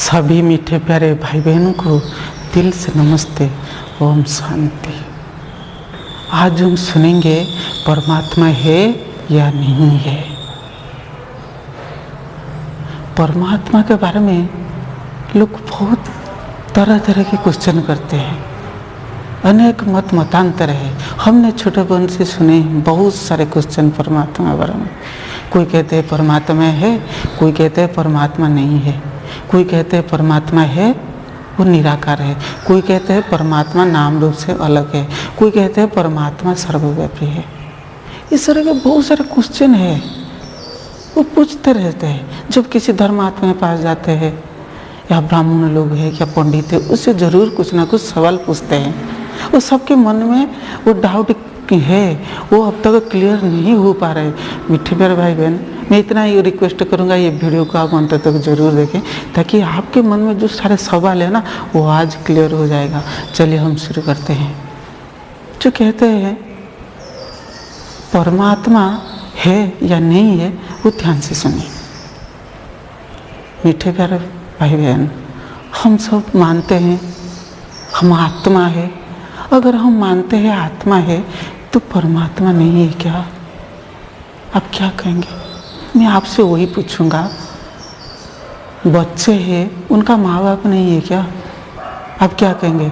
सभी मीठे प्यारे भाई बहनों को दिल से नमस्ते। ओम शांति। आज हम सुनेंगे परमात्मा है या नहीं है। परमात्मा के बारे में लोग बहुत तरह तरह के क्वेश्चन करते हैं, अनेक मतांतर है। हमने छोटे बन से सुने बहुत सारे क्वेश्चन परमात्मा के बारे में। कोई कहते हैं परमात्मा है, कोई कहते हैं परमात्मा नहीं है, कोई कहते हैं परमात्मा है वो निराकार है, कोई कहते हैं परमात्मा नाम रूप से अलग है, कोई कहते हैं परमात्मा सर्वव्यापी है। इस तरह के बहुत सारे क्वेश्चन है, वो पूछते रहते हैं। जब किसी धर्मात्मा के पास जाते हैं या ब्राह्मण लोग हैं या पंडित है, उससे ज़रूर कुछ ना कुछ सवाल पूछते हैं। वो सबके मन में वो डाउट है, वो अब तक क्लियर नहीं हो पा रहे। मीठे प्यारे भाई बहन, मैं इतना ही रिक्वेस्ट करूँगा, ये वीडियो को आप अंत तक जरूर देखें ताकि आपके मन में जो सारे सवाल है ना वो आज क्लियर हो जाएगा। चलिए हम शुरू करते हैं। जो कहते हैं परमात्मा है या नहीं है वो ध्यान से सुनिए। मीठे प्यारे भाई बहन, हम सब मानते हैं हम आत्मा है। अगर हम मानते हैं आत्मा है तो परमात्मा नहीं है क्या? आप क्या कहेंगे? मैं आपसे वही पूछूंगा। बच्चे हैं, उनका माँ बाप नहीं है क्या? आप क्या कहेंगे?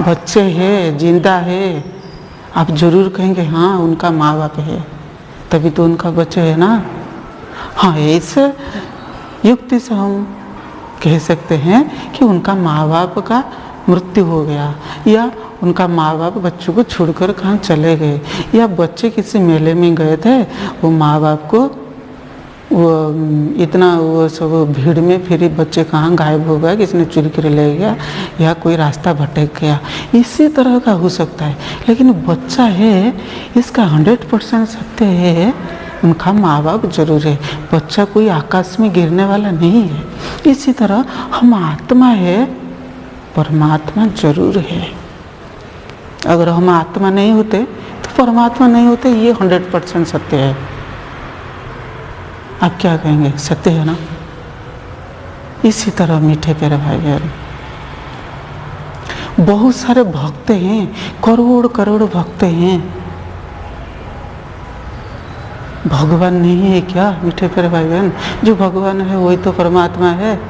बच्चे हैं, जिंदा है, आप जरूर कहेंगे हाँ उनका माँ बाप है, तभी तो उनका बच्चे है ना। हाँ, ऐसे युक्ति से हम कह सकते हैं कि उनका माँ बाप का मृत्यु हो गया, या उनका माँ बाप बच्चों को छोड़कर कहाँ चले गए, या बच्चे किसी मेले में गए थे, वो माँ बाप को वो इतना वो सब भीड़ में फिर बच्चे कहाँ गायब हो गया, किसी ने चुरी कर ले गया, या कोई रास्ता भटक गया। इसी तरह का हो सकता है। लेकिन बच्चा है इसका 100% सत्य है, उनका माँ बाप जरूर है। बच्चा कोई आकाश में गिरने वाला नहीं है। इसी तरह हम आत्मा है, परमात्मा जरूर है। अगर हम आत्मा नहीं होते तो परमात्मा नहीं होते, ये 100% सत्य है। आप क्या कहेंगे? सत्य है ना। इसी तरह मीठे प्यारे भाई बहन, बहुत सारे भक्त हैं, करोड़ करोड़ भक्त हैं। भगवान नहीं है क्या? मीठे प्यारे भाई बहन, जो भगवान है वही तो परमात्मा है।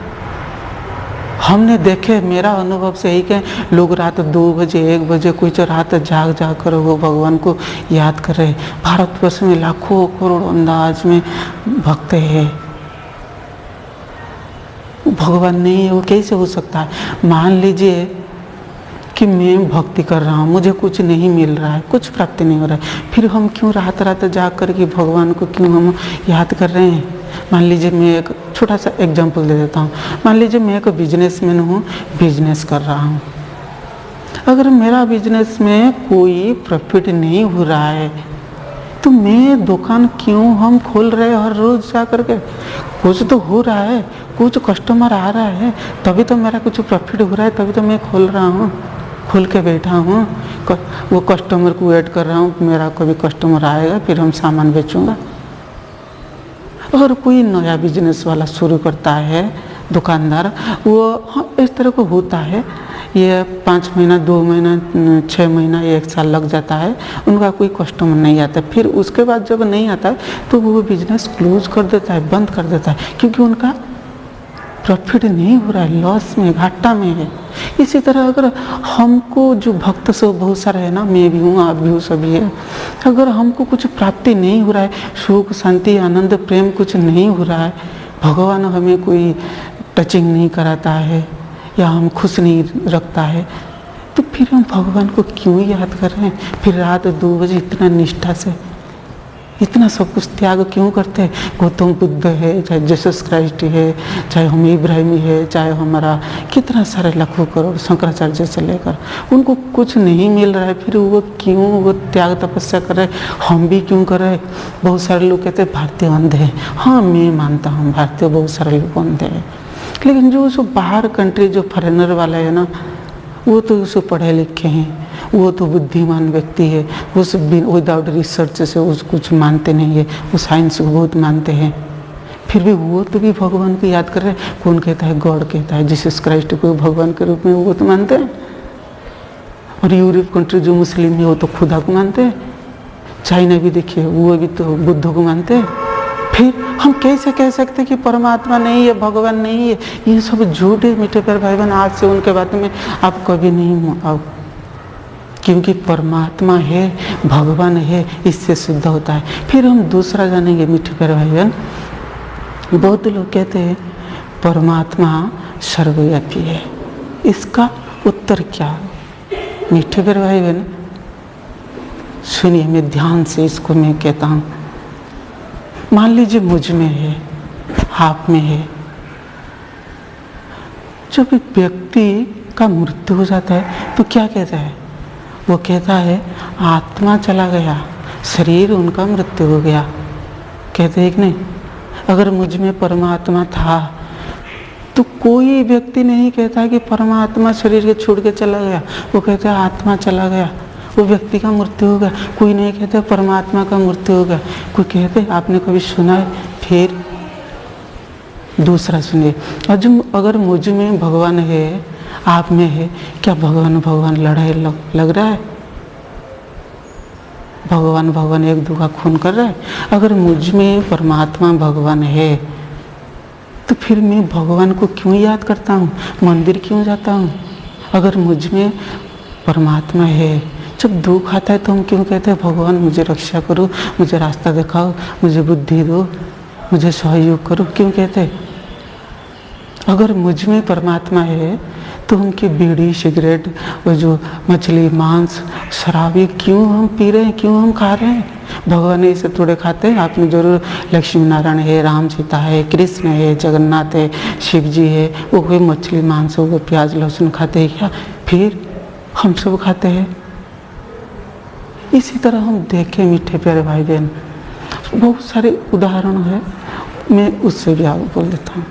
हमने देखे, मेरा अनुभव से ही कि लोग रात 2 बजे 1 बजे कुछ रात जाग कर वो भगवान को याद कर रहे। भारतवर्ष में लाखों करोड़ अंदाज में भक्त है। भगवान नहीं है वो कैसे हो सकता है? मान लीजिए कि मैं भक्ति कर रहा हूँ, मुझे कुछ नहीं मिल रहा है, कुछ प्राप्ति नहीं हो रहा है, फिर हम क्यों रात जाग कर के भगवान को क्यों हम याद कर रहे हैं? मान लीजिए मैं एक छोटा सा एग्जांपल दे देता हूँ। मान लीजिए मैं एक बिजनेसमैन हूँ, बिजनेस कर रहा हूँ। अगर मेरा बिजनेस में कोई प्रॉफिट नहीं हो रहा है तो मैं दुकान क्यों हम खोल रहे हैं हर रोज़ जा कर के? कुछ तो हो रहा है, कुछ कस्टमर आ रहा है, तभी तो मेरा कुछ प्रॉफिट हो रहा है, तभी तो मैं खोल रहा हूँ, खोल के बैठा हूँ। वो कस्टमर को वेट कर रहा हूँ, मेरा कभी कस्टमर आएगा फिर हम सामान बेचूँगा। अगर कोई नया बिजनेस वाला शुरू करता है दुकानदार, वो हाँ इस तरह को होता है, ये 5 महीना 2 महीना 6 महीना 1 साल लग जाता है, उनका कोई कस्टमर नहीं आता। फिर उसके बाद जब नहीं आता है तो वो बिजनेस क्लोज कर देता है, बंद कर देता है, क्योंकि उनका प्रॉफिट नहीं हो रहा है, लॉस में, घाटा में है। इसी तरह अगर हमको जो भक्त सब बहुत सारे है ना, मैं भी हूँ, आप भी हो, सभी है, अगर हमको कुछ प्राप्ति नहीं हो रहा है, सुख शांति आनंद प्रेम कुछ नहीं हो रहा है, भगवान हमें कोई टचिंग नहीं कराता है या हम खुश नहीं रखता है, तो फिर हम भगवान को क्यों याद कर रहे हैं? फिर रात 2 बजे इतना निष्ठा से इतना सब कुछ त्याग क्यों करते हैं? गौतम बुद्ध है, चाहे जीसस क्राइस्ट है, चाहे हम इब्राहिम है, चाहे हमारा कितना सारे लाखों करोड़ शंकराचार्य से लेकर, उनको कुछ नहीं मिल रहा है, फिर वो क्यों वो त्याग तपस्या कर रहे? हम भी क्यों कर रहे? बहुत सारे लोग कहते हैं भारतीय अंधे हैं। हाँ, मैं मानता हूँ भारतीय बहुत सारे लोग अंधे हैं, लेकिन जो बाहर कंट्री जो फॉरेनर वाला है ना, वो तो उसको पढ़े लिखे हैं, वो तो बुद्धिमान व्यक्ति है, वो सब विदाउट रिसर्च से उस कुछ मानते नहीं है, वो साइंस को बहुत मानते हैं। फिर भी वो तो भी भगवान को याद कर रहे हैं। कौन कहता है? गॉड कहता है जीसस क्राइस्ट को भगवान के रूप में, वो तो मानते हैं। और यूरोप कंट्री जो मुस्लिम है वो तो खुदा को मानते हैं। चाइना भी देखिए, वो भी तो बुद्ध को मानते हैं। फिर हम कैसे कह सकते कि परमात्मा नहीं है, भगवान नहीं है? ये सब झूठ है मीठे प्यारे भाई बहन। आज से उनके बात में आप कभी नहीं आओ, क्योंकि परमात्मा है, भगवान है, इससे सिद्ध होता है। फिर हम दूसरा जानेंगे मीठे प्यारे भाई बहन। बहुत लोग कहते हैं परमात्मा सर्वव्यापी है, इसका उत्तर क्या? मीठे प्यारे भाई बहन सुनिए, मैं ध्यान से इसको मैं कहता हूँ। मान लीजिए मुझ में है, आप में है। जब एक व्यक्ति का मृत्यु हो जाता है तो क्या कहता है? वो कहता है आत्मा चला गया, शरीर उनका मृत्यु हो गया। कहते हैं कि नहीं? अगर मुझ में परमात्मा था तो कोई व्यक्ति नहीं कहता कि परमात्मा शरीर के छोड़ के चला गया। वो कहता है आत्मा चला गया, वो व्यक्ति का मृत्यु हो गया। कोई नहीं कहता परमात्मा का मृत्यु हो गया। कोई कहते, आपने कभी सुना है? फिर दूसरा सुनिए, अगर मुझ में भगवान है, आप में है, क्या भगवान भगवान लड़ाई लग रहा है? भगवान भगवान एक दूसरा खून कर रहा है? अगर मुझ में परमात्मा भगवान है तो फिर मैं भगवान को क्यों याद करता हूँ, मंदिर क्यों जाता हूँ? अगर मुझ में परमात्मा है, जब दुख आता है तो हम क्यों कहते हैं भगवान मुझे रक्षा करो, मुझे रास्ता दिखाओ, मुझे बुद्धि दो, मुझे सहयोग करो? क्यों कहते हैं? अगर मुझ में परमात्मा है तो हम की बीड़ी सिगरेट, वो जो मछली मांस शराबी क्यों हम पी रहे हैं, क्यों हम खा रहे हैं? भगवान इसे थोड़े खाते हैं। आपने जरूर लक्ष्मी नारायण है, राम सीता है, कृष्ण है, जगन्नाथ है, शिव जी है, वो कोई मछली मांस वो प्याज लहसुन खाते हैं क्या? फिर हम सब खाते हैं। इसी तरह हम देखें मीठे प्यारे भाई बहन, बहुत सारे उदाहरण है, मैं उससे भी आगे बोल देता हूँ।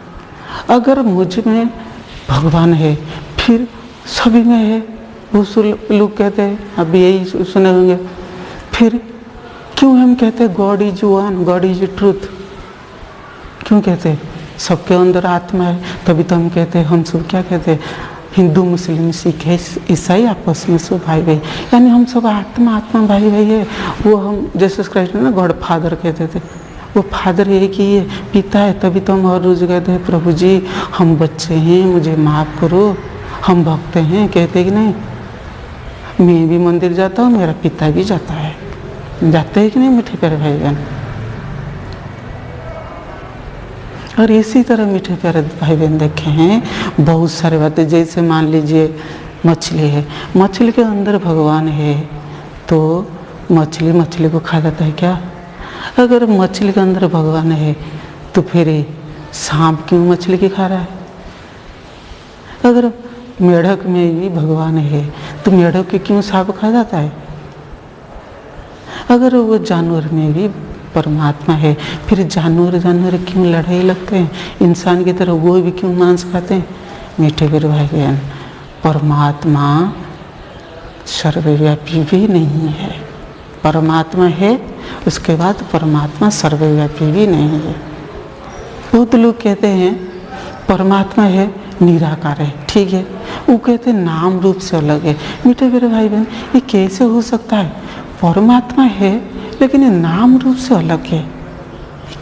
अगर मुझ में भगवान है फिर सभी में है, वो लोग कहते हैं, अभी यही सुने होंगे। फिर क्यों हम कहते हैं God is one, God is truth? क्यों कहते हैं? सबके अंदर आत्मा है, तभी तो हम कहते हैं। हम सब क्या कहते हैं? हिंदू मुस्लिम सिख ईसाई आपस में सब भाई भाई, यानी हम सब आत्मा आत्मा भाई भाई है। वो हम जैसे क्राइस्ट ना गॉड फादर कहते थे, वो फादर एक ही है, पिता है। तभी तो हम हर रोज कहते हैं प्रभु जी हम बच्चे हैं, मुझे माफ़ करो, हम भक्त हैं। कहते कि नहीं? मैं भी मंदिर जाता हूँ, मेरा पिता भी जाता है, जाते हैं कि नहीं मीठे प्यारे भाई बहन? और इसी तरह मीठे प्यारे भाई बहन देखे हैं बहुत सारे बातें। जैसे मान लीजिए मछली है, मछली के अंदर भगवान है तो मछली को खा जाता है क्या? अगर मछली के अंदर भगवान है तो फिर सांप क्यों मछली की खा रहा है? अगर मेढक में भी भगवान है तो मेढक की क्यों सांप खा जाता है? अगर वो जानवर में भी परमात्मा है फिर जानवर क्यों लड़ाई लगते हैं? इंसान की तरह वो भी क्यों मांस खाते हैं? मीठे प्यारे भाई बहन, परमात्मा सर्वव्यापी भी नहीं है। परमात्मा है, उसके बाद परमात्मा सर्वव्यापी भी नहीं है। बहुत लोग कहते हैं परमात्मा है, निराकार है, ठीक है। वो कहते हैं नाम रूप से अलग है। मीठे प्यारे भाई बहन, ये कैसे हो सकता है? परमात्मा है लेकिन ये नाम रूप से अलग है।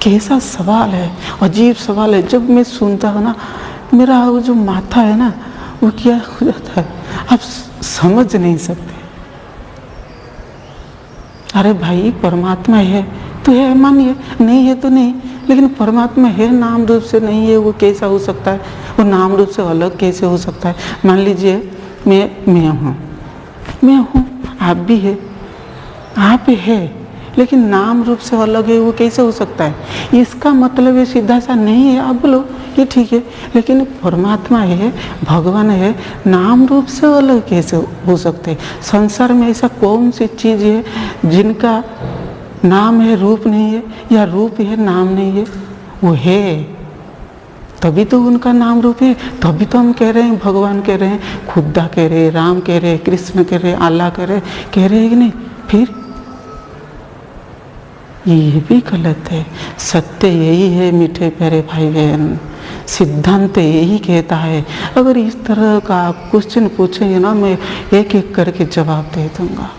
कैसा सवाल है, अजीब सवाल है। जब मैं सुनता हूँ ना, मेरा वो जो माथा है ना वो क्या हो जाता है, आप समझ नहीं सकते। अरे भाई परमात्मा है तो है, मानिए, नहीं है तो नहीं, लेकिन परमात्मा है नाम रूप से नहीं है, वो कैसा हो सकता है? वो नाम रूप से अलग कैसे हो सकता है? मान लीजिए मैं हूँ, आप भी है, आप है, लेकिन नाम रूप से अलग है, वो कैसे हो सकता है? इसका मतलब ये सीधा सा नहीं है। आप बोलो ये ठीक है, लेकिन परमात्मा है, भगवान है, नाम रूप से अलग कैसे हो सकते हैं? संसार में ऐसा कौन सी चीज़ है जिनका नाम है रूप नहीं है, या रूप है नाम नहीं है? वो है, तभी तो उनका नाम रूप है। तभी तो हम कह रहे हैं, भगवान कह रहे हैं, खुदा कह रहे हैं, राम कह रहे हैं, कृष्ण कह रहे हैं, अल्लाह कह रहे हैं कि नहीं? फिर ये भी गलत है। सत्य यही है मीठे प्यारे भाई बहन, सिद्धांत यही कहता है। अगर इस तरह का आप क्वेश्चन पूछेंगे ना, मैं एक एक करके जवाब दे दूंगा।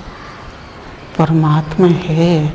परमात्मा है,